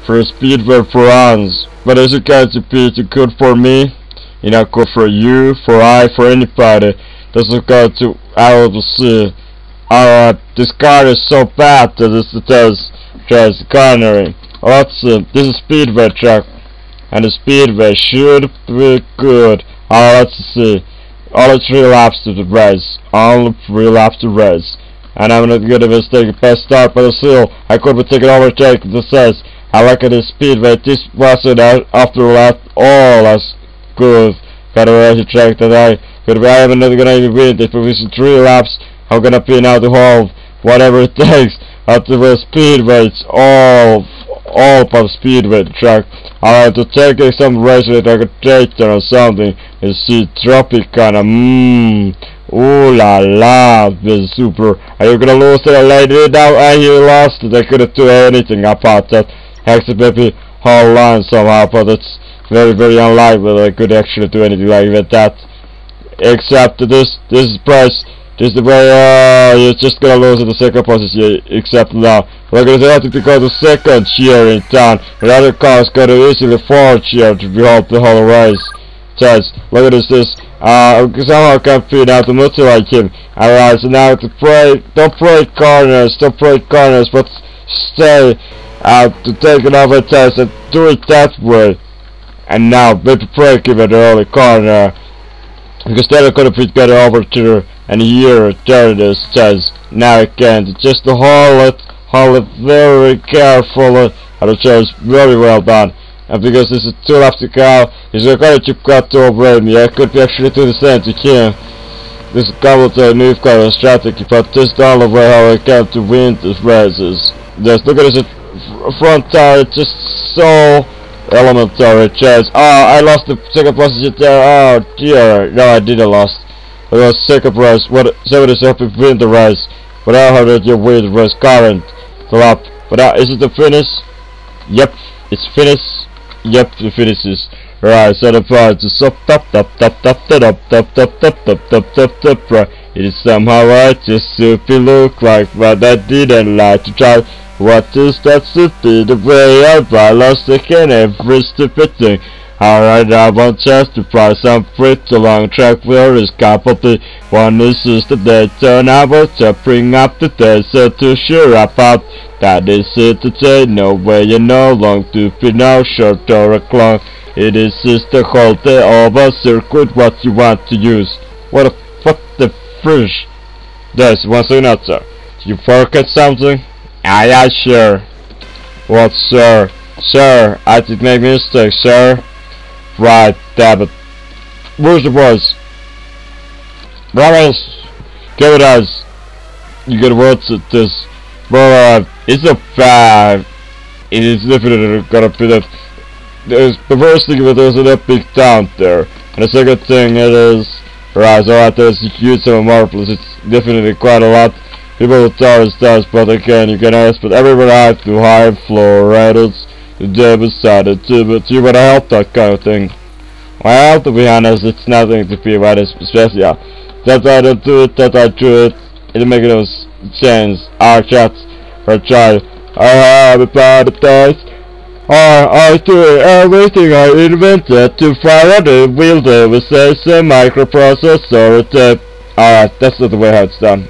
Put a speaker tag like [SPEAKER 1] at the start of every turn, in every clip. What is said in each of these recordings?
[SPEAKER 1] for speedway for runs. But as you can see, it's good for me, you know, good for you, for anybody. This is good to WSC. This car is so bad that it does cornering. Let's see, this is speedway track, and the speedway should be good. Let's see, only 3 laps to the race, only 3 laps to race. And I'm not gonna mistake a best start, but still, I could be taking overtake. This says, I like this speedway. This wasn't after lap all as good. Got a race track that I am not gonna even win. If we see 3 laps, I'm gonna be now the whole, whatever it takes. After the speedway, it's all about speedway track. I have to take some race that I could take there or something. You see, Tropicana, ooh la la, this is super. Are you gonna lose it later? Now you lost it. I couldn't do anything about that. Except maybe whole line somehow, but it's very, very unlikely that I could actually do anything like that. Except this price. This is the way you're just gonna lose in the second position, except now. We're gonna have to go to second here in town. The other cars got to easily 4th here to behold the whole race. Says, look at this, somehow can't feed out the multi like him. Alright, so now to pray, don't break corners, but stay to take another test and do it that way. And now, maybe break him at the early corner, because they're gonna be better over to. And here, there it is, says, now again, just to hold it very carefully, and the show is very well done. And because this is 2 laps to go, he's gonna keep got to overrate me. I could be actually do the same to him. This is probably a new kind of strategy, but this is the only way how I can to win these races. Just look at this front tire, it's just so elementary, chase. Oh, I lost the second position there, oh dear, no I didn't lost. It was second race, what 77 win the race, but I heard that you win the race current lap. But is it the finish? Yep, it's finished. Yep, the finishes. Right, so the prize is up, right. It is somehow right, just super look like, but I didn't like to try. What is that stupid? The way I lost again every stupid thing. Alright, I want just to price some pretty long track where is couple. One is just the Daytona. I want to bring up the desert to sure about. That is it today, no way you know long to be no short or a long. It is just the whole day over circuit what you want to use. What the frish? There's one thing not sir. You forget something? Yeah, sure. What sir? Sir, I did make a mistake, sir. Right, damn it. Where's the boys? Brothers, give it us. You can watch this. But it's a fact. It is definitely gonna be that. The first thing that there's an epic town there, and the second thing it is right. So right there's a huge amount more plus. It's definitely quite a lot. People will tell us that, but again you can ask. But everybody has to high floor rates. They decided to, but you would help that kind of thing. Well, to be honest, it's nothing to be very special. That I don't do it, that I do it. It'll make no sense. Our chats for a child. I have a paradise. I do everything I invented to fire the wheel there with a microprocessor. Alright, that's not the way how it's done.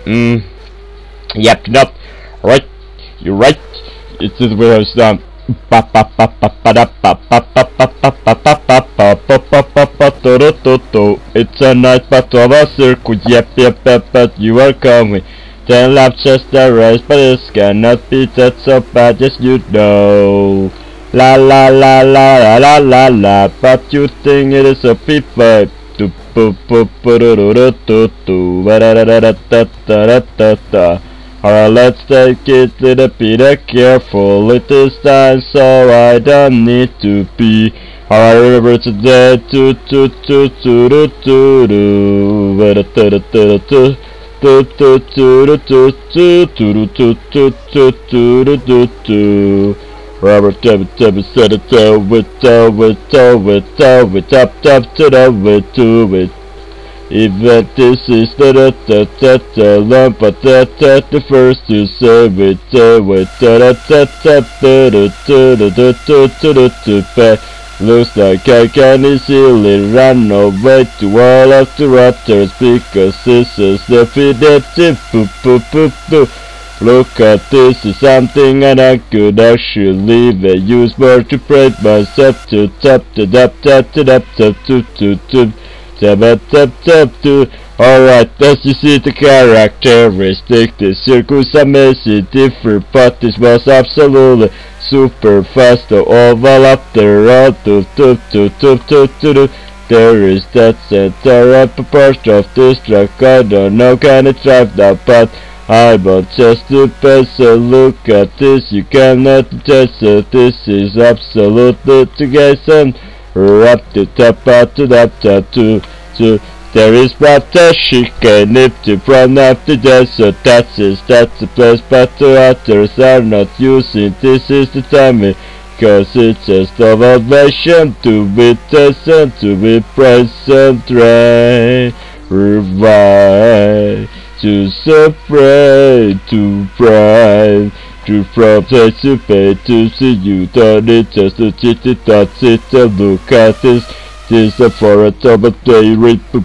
[SPEAKER 1] Yep, nope. Right, you're right. It's the way how it's done. It's a night but of a circuit, yep, but you are coming. 10 laps just a race, but it cannot be that so bad, yes you know. La la la la la la la la, but you think it is a P5. Alright, let's take it a little bit careful this time, so I don't need to be. Alright, remember today, Robert said it Even this is the lump, but the first to say with looks like I can easily run away to all of the others because this is definitive. Look at this is something that I could actually use more to break myself to tap. Alright, as you see the characteristic, the circus amazing different, but this was absolutely super fast. The oval up there, there is that center upper part of this truck. I don't know, can it drive that, but I want just to pass a look at this. You cannot test it. This is absolutely to guess and up to top out to that to there is what the chicane if to run up the desert. That's the place, but the others are not using. This is the timing, cause it's just ovation to be tested, to be present, right, revive, to separate, to pride, to participate, to see you done it, just to sit it, that's it, to look at this. This is for a top of day rate, to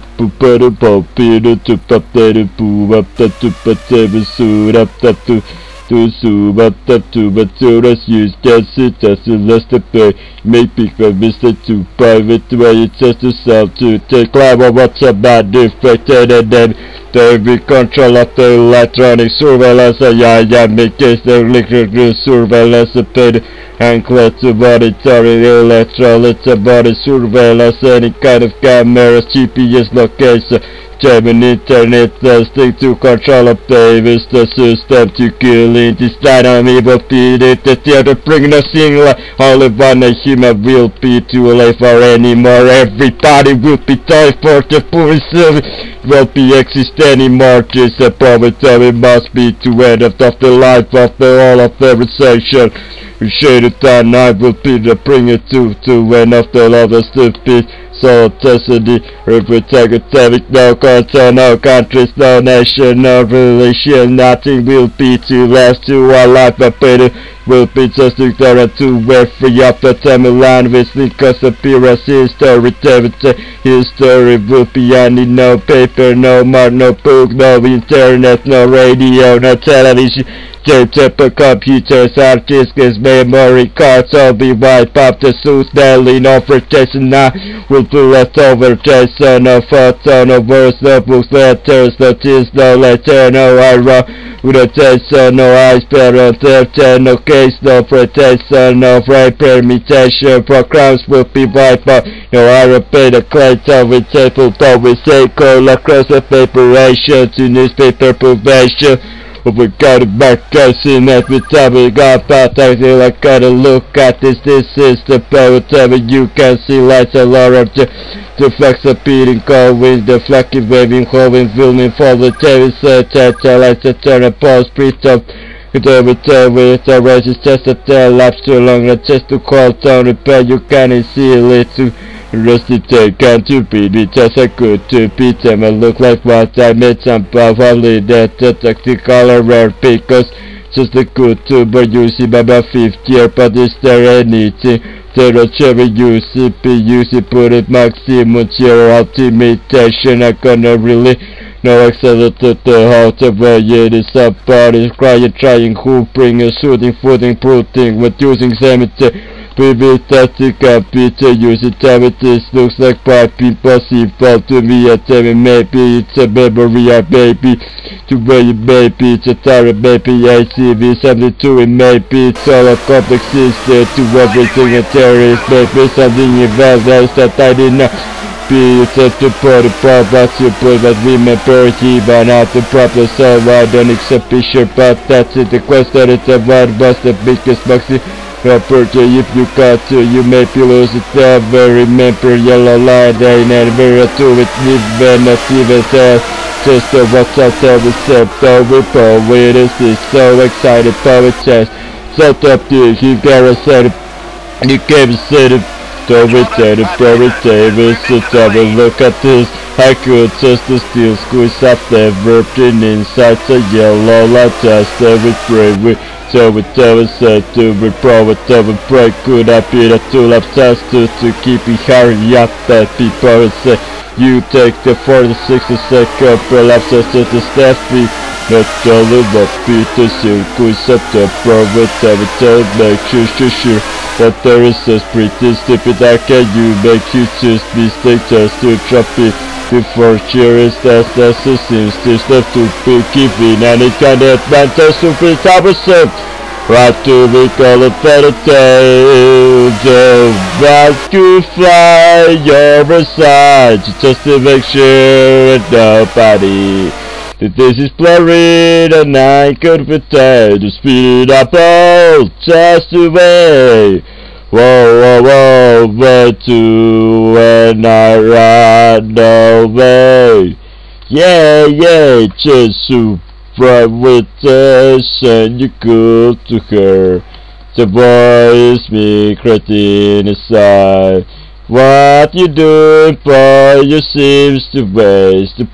[SPEAKER 1] update poo up that to potato suit up that to soup up that to but so that's use that's it, that's the last of pay. Make pick a mistake to private way, it's just to sell to take live of what's about defected and then they be control of the electronic surveillance. Yeah, make case the electric surveillance paid and close to monitoring electronics body surveillance, any kind of cameras, GPS location, jamming internet testing to control of the system to kill in this dynamic will be the theater bringing a single only one a human will be to live for anymore. Everybody will be tied for the police will be exist anymore. Just a probability must be to end of the life of the all of every section. We shade it down, I will be the bring it to end of the other stupid. So tested protective, no culture, no countries, no nation, no religion, nothing will be too last to our life, but better will be just ignorant to wear free of the timeline with because appearance history, history will be only no paper, no mark, no book, no internet, no radio, no television. Tape computers, hard disks, memory cards, all be wiped up. The suits daily, no protection now will be left over. Just no photo, no words, no books, letters, no tears, no letter, no arrow. With a taste, no eyes, better, no case, no protection, no right permutation. For crimes will be wiped out. No arrow, pay the claim, with table, but we say call across the preparation to newspaper probation. We got it back, guessing every time we got back, I feel I gotta look at this. This is the power time you can see lights a lot of the flex of beating, going, the flacky waving, hoving, filming, for the TV set, lights a turn a pause, breathe up. Every time with the race is just a tail lapse too long, just to call down repair, you can't see it to rusty take and to beat me just a good to beat them and look like what I made some probably that tactical rare because just a good to but you see by my 5th year, but is there anything there a cherry UCP put it maximum cheer ultimation I gonna really no excellent to the heart of where it is up bodies crying trying who bring a shooting footing putting with using cemetery. Baby, static computer using this looks like pipe impossible to me. I tell me maybe it's a memory of baby to where you maybe it's a tired baby I see me something to it maybe it's all a complex system to everything a terrorist maybe something involved that I didn't know. Be set to put the problem you put but remember even out the problem so I don't accept picture but that's it the question is what was the biggest maxi property if you got to you may be lose it ever remember yellow line they never to it even not even says just what's out there with so we with is so excited power chest set up to you gotta set it you gave set it have a look at this. I could just the steel squeeze up the version inside the yellow light just every free. So we said to be pro, whatever break could I be the two lap test to keep it hurry up that people would say you take the 40-60 second per lap test to the step feet. Not only but PTC squeeze up the pro whatever to make sure that there is a pretty stupid that can you make you choose mistake just to drop it before cheering that's the seems to step to be giving and it can advantage to be troublesome. Right to be called a better day, just to fly your side, just to make sure nobody that this is blurry and I could pretend to speed it up all just away. Whoa, where to when I run away? Yeah, just to bright with this and you go to her. The voice me creating inside. What you doing, boy? You seems to waste the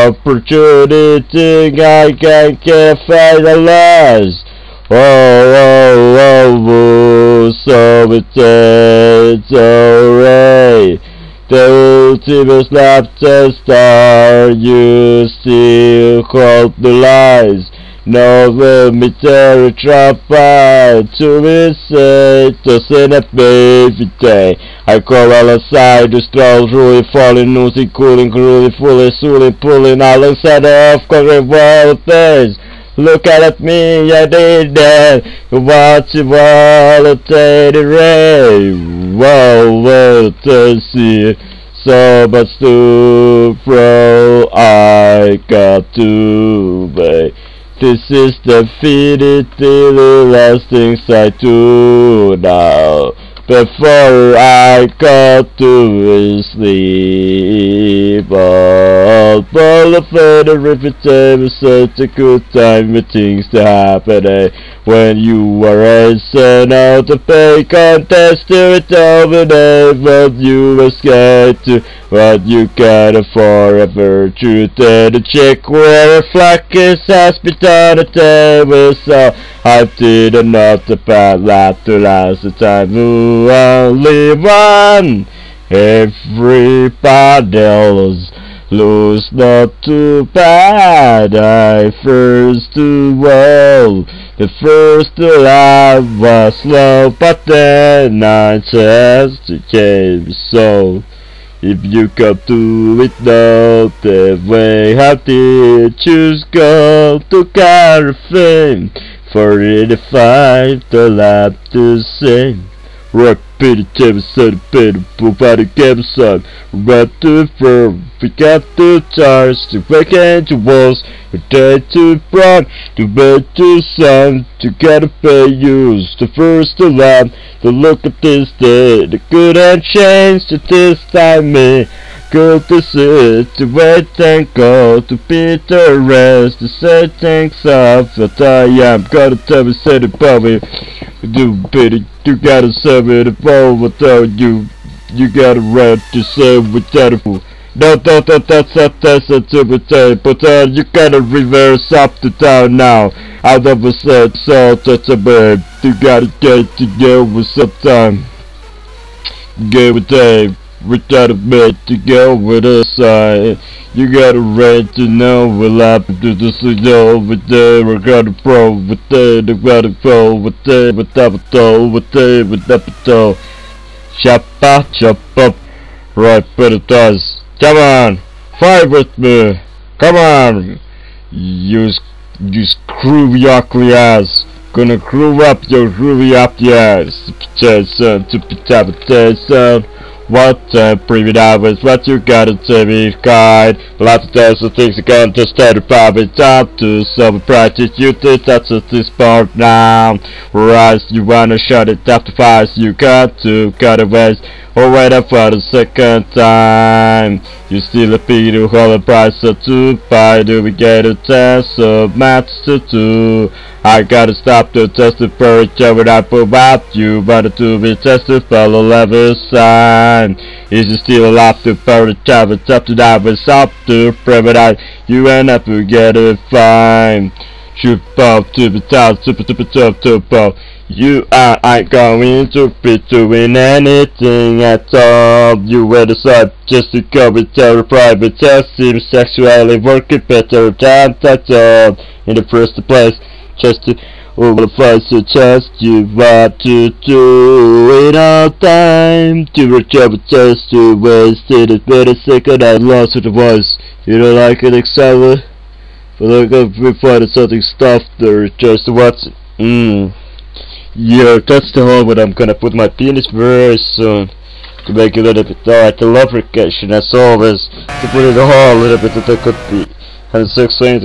[SPEAKER 1] opportunity. I can't find a last. Oh, so it's alright. The ultimate lap test star, you still hold the lies. No military trap to be said, doesn't a baby day. I call all aside to stroll through it, falling, losing, cooling, grueling, fully, sooling, pulling all inside of covering world things. Look at me, I did that. Watch it volatility rain. Whoa, to see it. So much to throw, I got to make. This is the definitively last things I do now. Before I go to sleep, all of the reputation is such a good time with things to happen. When you are sent out to pay contest to it over there, but you escape to what you got forever. Truth and the check where a flag is has been done at table, so I did not the bad lap to last the time. Only one. Everybody else lose not too bad. I first to all. The first lap was slow, but then I just came so. If you come to it now, the way how did you go to car fame? 45 the lap to sing. Rock pity table said pity body game son. Right to firm, we got the charge to break into walls. We day to broad, to bed to sun, to get a pay use. The first to lap, the look at this day, the good and change to this time me. Good to sit, to wait and go, to beat the rest, to say things up, that I am gonna tell me, say the Bobby, do pity, you gotta serve it over, though you got a right to say without a fool. No, that's a tributary, but you gotta reverse up to down now. I never said so, that's a babe, you gotta get to go with some time. Give a day. Without a bed to go with us side. You got a right to know we'll have to do this over there. We got a pro with there, they got a pro with there, with that toe, with there, with that toe. Chop up, right, but it does. Come on, fight with me. Come on, you screwy ugly ass. Gonna groove up your groovy up the ass. Son, to be son. What preview hours, what you gotta tell me, guide. Lots of tests of things you can't just tell the private time to some practice. You think that's at this part now. Whereas you wanna shut it after fires, you got to cut away or wait up for the second time. You still a pay to hold a price of 2 buy. Do we get a test of maths to 2? I gotta stop to test the temperature when I pull out you, but to be tested fellow level sign. Is it still alive to temperature? It's up to that, it's up to private. You end up to get it fine. Shoot pop to the top, super top. You ain't going to be doing anything at all. You were the side just to cover terror private test, seems sexually working better than that all. In the first place, just to overfly, suggest you want to do it all time. To recover test to wasted a better second. I lost the voice. You don't like it, Excel? But look up before something stuff there, just what's yeah, that's the hole where I'm gonna put my penis very soon to make it a little bit dark. The lubrication as always, to put it in the hole a little bit that there could be, and 6 things